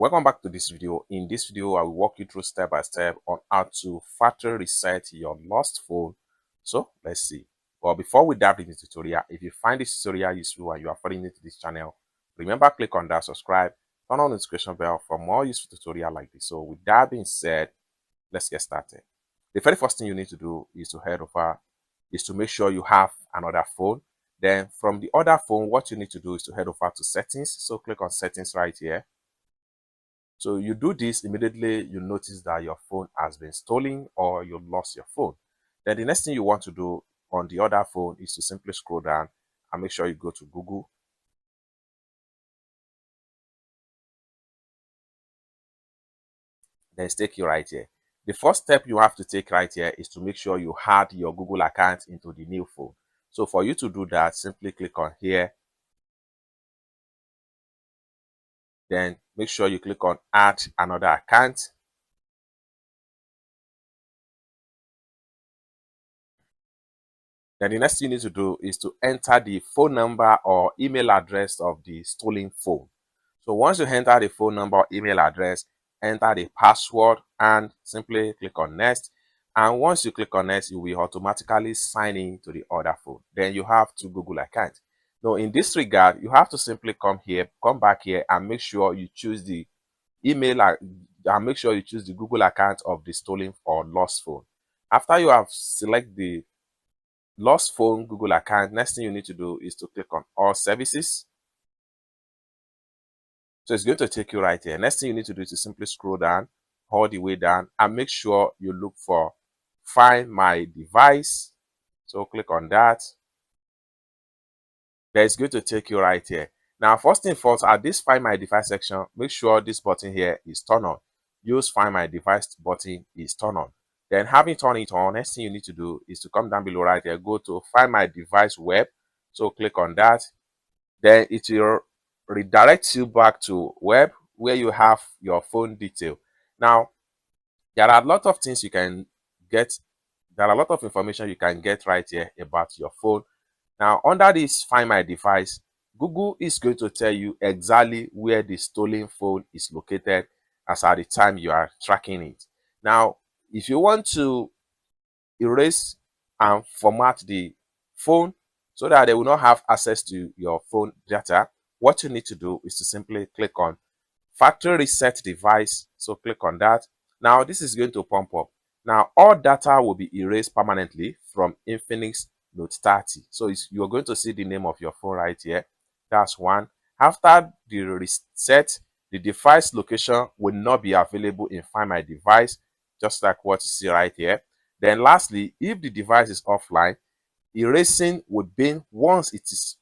Welcome back to this video. In this video, I will walk you through step by step on how to factory reset your lost phone. So let's see. But before we dive into the tutorial, if you find this tutorial useful and you are following into this channel, remember click on that subscribe, turn on the notification bell for more useful tutorial like this. So with that being said, let's get started. The very first thing you need to do is to make sure you have another phone. Then from the other phone, what you need to do is to head over to settings. So click on settings right here. So you do this, immediately you notice that your phone has been stolen or you lost your phone. Then the next thing you want to do on the other phone is to simply scroll down and make sure you go to Google. Then it's take you right here. The first step you have to take right here is to make sure you add your Google account into the new phone. So for you to do that, simply click on here. Then make sure you click on add another account. Then the next thing you need to do is to enter the phone number or email address of the stolen phone. So once you enter the phone number or email address, enter the password and simply click on next. And once you click on next, you will automatically sign in to the other phone. Then you have two Google accounts. Now in this regard, you have to simply come back here and make sure you choose the email and make sure you choose the Google account of the stolen or lost phone. After you have selected the lost phone Google account, next thing you need to do is to click on all services. So it's going to take you right here. Next thing you need to do is to simply scroll down all the way down and make sure you look for find my device. So click on that. Then it's going to take you right here. Now first thing first, at this find my device section, make sure this button here is turned on. Use find my device button is turned on. Then having turned it on, next thing you need to do is to come down below right here, go to find my device web. So click on that. Then it will redirect you back to web where you have your phone detail. Now, there are a lot of things you can get. There are a lot of information you can get right here about your phone. Now, under this find my device, Google is going to tell you exactly where the stolen phone is located as at the time you are tracking it. Now, if you want to erase and format the phone so that they will not have access to your phone data, what you need to do is to simply click on factory reset device. So click on that. Now this is going to pump up. Now all data will be erased permanently from Infinix Note 30. So you're going to see the name of your phone right here. That's one. After the reset, the device location will not be available in Find My Device, just like what you see right here. Then lastly, if the device is offline, erasing will begin once it is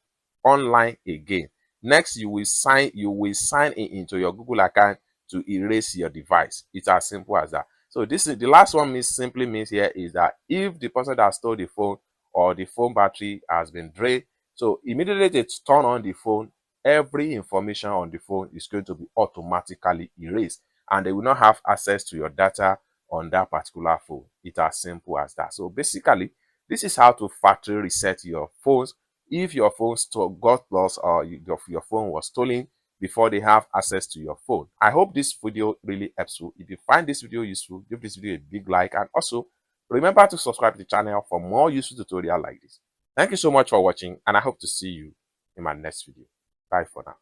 online again. Next, you will sign in into your Google account to erase your device. It's as simple as that. So this is the last one. Simply means here is that if the person that stole the phone or the phone battery has been drained, so immediately they turn on the phone, every information on the phone is going to be automatically erased, and they will not have access to your data on that particular phone. It's as simple as that. So basically, this is how to factory reset your phones if your phone got lost or your phone was stolen before they have access to your phone. I hope this video really helps you. If you find this video useful, give this video a big like, and also remember to subscribe to the channel for more useful tutorials like this. Thank you so much for watching, and I hope to see you in my next video. Bye for now.